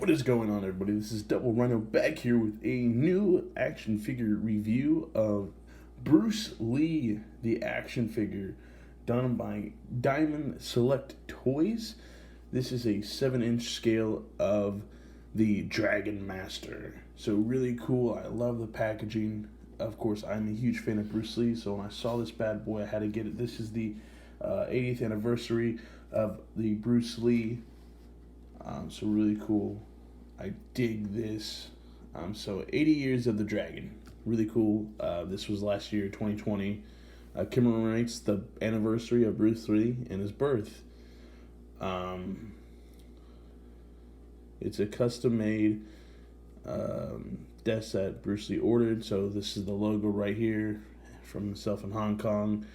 What is going on, everybody? This is Double Rhino back here with a new action figure review of Bruce Lee, the action figure, done by Diamond Select Toys. This is a 7-inch scale of the Dragon Master. So, really cool. I love the packaging. Of course, I'm a huge fan of Bruce Lee, so when I saw this bad boy, I had to get it. This is the 80th anniversary of the Bruce Lee. So really cool. I dig this. So 80 years of the Dragon. Really cool. This was last year, 2020. Commemorates the anniversary of Bruce Lee and his birth. It's a custom-made desk that Bruce Lee ordered. So this is the logo right here from himself in Hong Kong.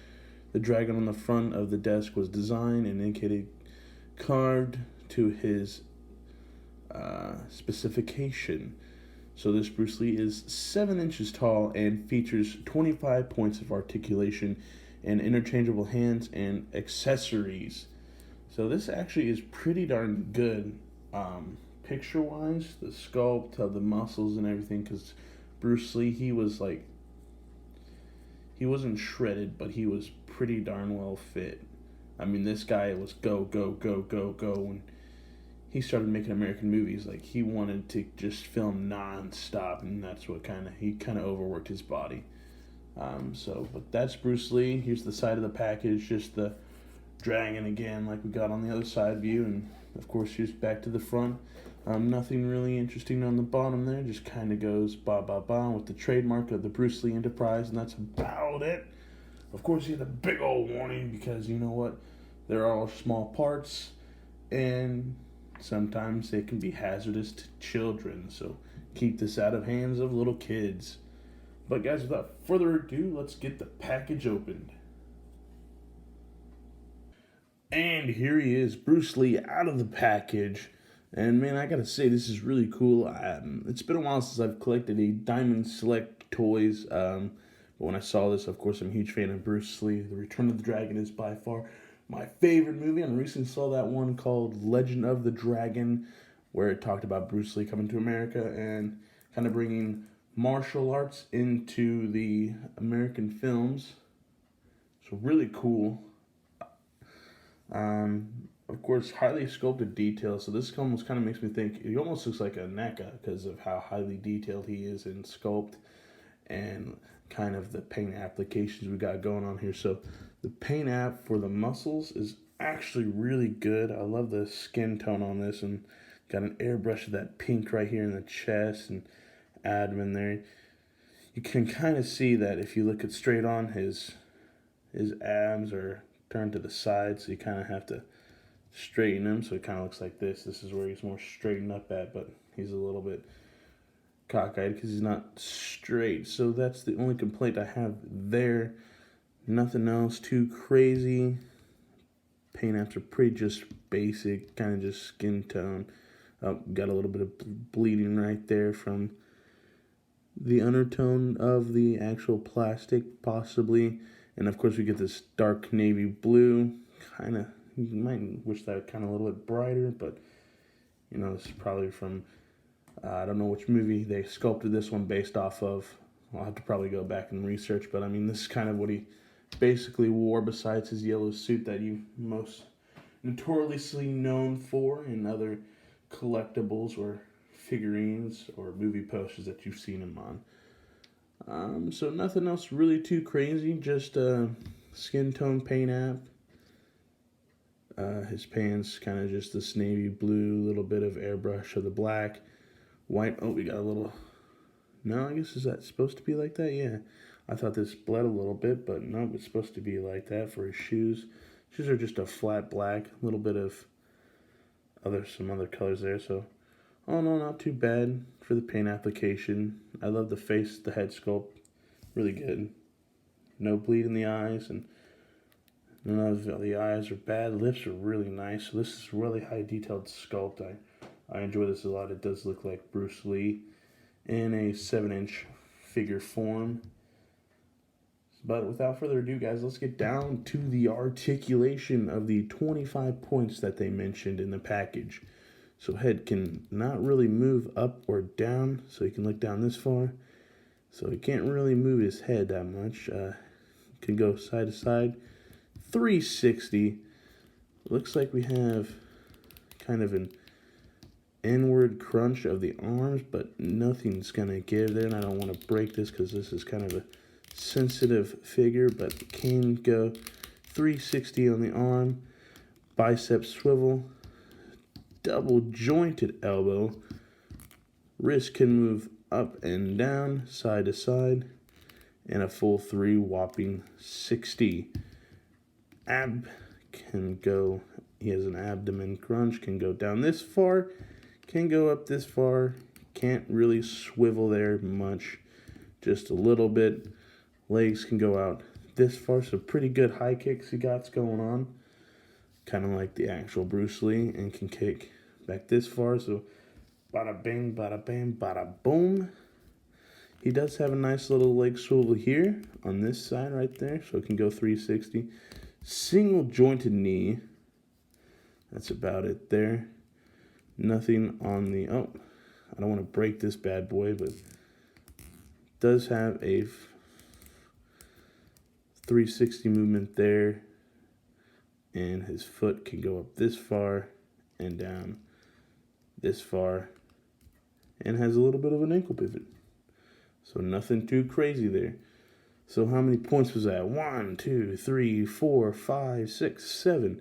The dragon on the front of the desk was designed and indicated carved to his specification. So this Bruce Lee is 7 inches tall and features 25 points of articulation and interchangeable hands and accessories. So this actually is pretty darn good picture-wise, the sculpt of the muscles and everything, because Bruce Lee, he wasn't shredded, but he was pretty darn well fit. I mean, this guy was go, go, go, go, go. When he started making American movies, like, he wanted to just film non-stop, and that's what he kind of overworked his body. But that's Bruce Lee. Here's the side of the package, just the dragon again, like we got on the other side view, and of course, here's back to the front. Nothing really interesting on the bottom there, just kind of goes ba-ba-ba with the trademark of the Bruce Lee Enterprise, and that's about it. Of course, you have the big old warning, because you know what? They're all small parts, and sometimes they can be hazardous to children, so keep this out of hands of little kids. But guys, without further ado, let's get the package opened. And here he is, Bruce Lee, out of the package. And man, I gotta say, this is really cool. It's been a while since I've collected a Diamond Select Toys. But when I saw this, of course, I'm a huge fan of Bruce Lee. The Return of the Dragon is by far my favorite movie. I recently saw that one called Legend of the Dragon, where it talked about Bruce Lee coming to America and kind of bringing martial arts into the American films. So really cool. Of course, highly sculpted detail. So this almost kind of makes me think, he almost looks like a NECA because of how highly detailed he is in sculpt and kind of the paint applications we got going on here. So the paint app for the muscles is actually really good. I love the skin tone on this, and got an airbrush of that pink right here in the chest and abdomen there. You can kind of see that if you look at straight on, his abs are turned to the side, so you kind of have to straighten him, so it kind of looks like this. This is where he's more straightened up at, but he's a little bit cockeyed because he's not straight. So that's the only complaint I have there. Nothing else too crazy. Paint apps are pretty just basic, kind of just skin tone. Got a little bit of bleeding right there from the undertone of the actual plastic, possibly. And of course, we get this dark navy blue. Kind of, you might wish that kind of a little bit brighter, but you know, this is probably from, I don't know which movie they sculpted this one based off of. I'll have to probably go back and research, but I mean, this is kind of what he basically wore besides his yellow suit that you most notoriously known for in other collectibles or figurines or movie posters that you've seen him on. So nothing else really too crazy, just a skin tone paint app. His pants kind of just this navy blue, little bit of airbrush of the black, white. Oh, we got a little. No, I guess is that supposed to be like that? Yeah, I thought this bled a little bit, but no, it's supposed to be like that for his shoes. Shoes are just a flat black, a little bit of some other colors there. So, oh no, not too bad for the paint application. I love the face, the head sculpt, really good. No bleed in the eyes, and none of the eyes are bad. Lips are really nice. So this is really high detailed sculpt. I enjoy this a lot. It does look like Bruce Lee in a 7-inch figure form. But without further ado, guys, let's get down to the articulation of the 25 points that they mentioned in the package. So head can not really move up or down, so he can look down this far. So he can't really move his head that much. Can go side to side. 360. Looks like we have kind of an inward crunch of the arms, but nothing's going to give there, and I don't want to break this because this is kind of a sensitive figure, but can go 360 on the arm, bicep swivel, double jointed elbow, wrist can move up and down, side to side, and a full 3 whopping 60. Ab can go, he has an abdomen crunch, can go down this far, can go up this far, can't really swivel there much, just a little bit. Legs can go out this far, so pretty good high kicks he got going on, kind of like the actual Bruce Lee, and can kick back this far, so bada bing, bada bang, bada boom. He does have a nice little leg swivel here on this side right there, so it can go 360. Single jointed knee, that's about it there. Nothing on the, oh, I don't want to break this bad boy, but does have a 360 movement there, and his foot can go up this far and down this far, and has a little bit of an ankle pivot. So nothing too crazy there. So how many points was that? 1, 2, 3, 4, 5, 6, 7,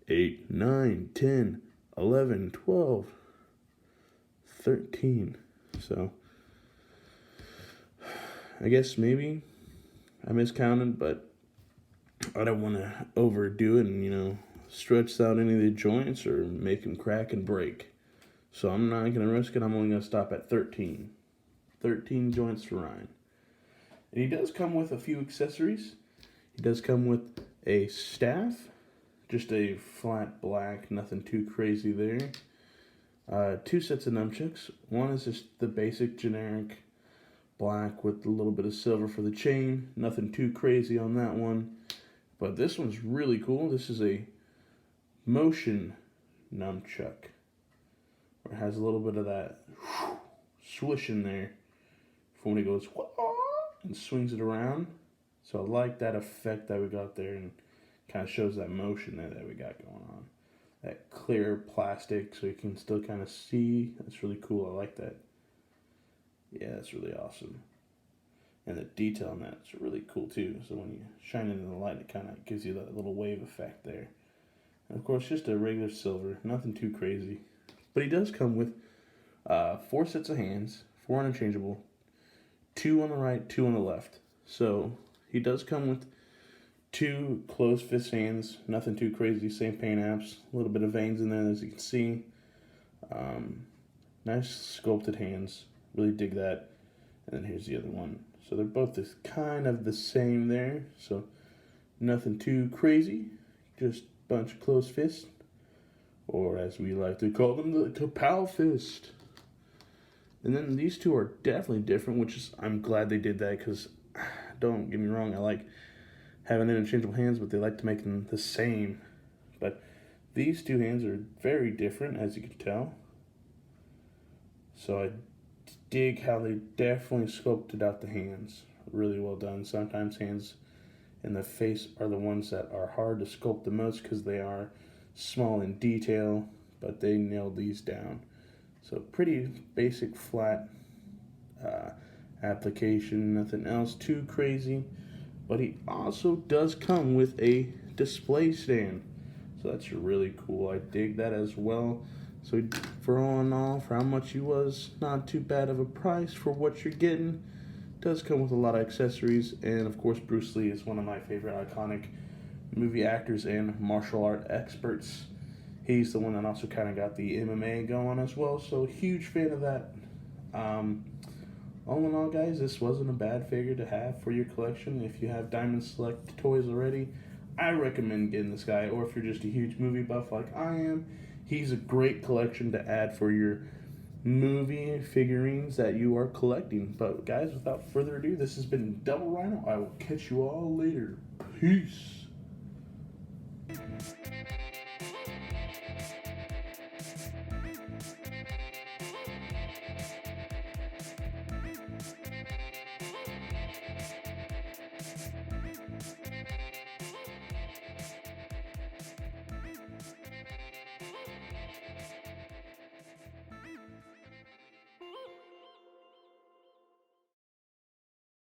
8, 9, 10, 11, 12, 13. So I guess maybe I miscounted, but I don't want to overdo it and, stretch out any of the joints or make them crack and break. So I'm not going to risk it. I'm only going to stop at 13. 13 joints for Ryan. And he does come with a few accessories. He does come with a staff, just a flat black, nothing too crazy there. 2 sets of nunchucks. One is just the basic generic black with a little bit of silver for the chain. Nothing too crazy on that one. But this one's really cool. This is a motion nunchuck, where it has a little bit of that swish in there for when it goes and swings it around. So I like that effect that we got there, and kind of shows that motion there that we got going on. That clear plastic, so you can still kind of see. That's really cool. I like that. Yeah, that's really awesome. And the detail on that is really cool too. So when you shine it in the light, it kind of gives you that little wave effect there. And of course, just a regular silver, nothing too crazy. But he does come with 4 sets of hands, 4 interchangeable, 2 on the right, 2 on the left. So he does come with 2 closed fist hands, nothing too crazy, same paint apps, a little bit of veins in there as you can see. Nice sculpted hands, really dig that. And then here's the other one. So they're both just kind of the same there, so nothing too crazy, just a bunch of closed fists, or as we like to call them, the Kapow fist. And then these two are definitely different, which is, I'm glad they did that, because don't get me wrong, I like having interchangeable hands, but they like to make them the same. But these 2 hands are very different, as you can tell. So I dig how they definitely sculpted out the hands. Really well done. Sometimes hands in the face are the ones that are hard to sculpt the most because they are small in detail, but they nailed these down. So pretty basic flat application, nothing else too crazy. But he also does come with a display stand. So that's really cool. I dig that as well. So for all in all, for how much he was, not too bad of a price for what you're getting. Does come with a lot of accessories, and of course Bruce Lee is one of my favorite iconic movie actors and martial art experts. He's the one that also kind of got the MMA going as well, so huge fan of that. All in all, guys, this wasn't a bad figure to have for your collection. If you have Diamond Select toys already, I recommend getting this guy, or if you're just a huge movie buff like I am, he's a great collection to add for your movie figurines that you are collecting. But guys, without further ado, this has been Double Rhino. I will catch you all later. Peace.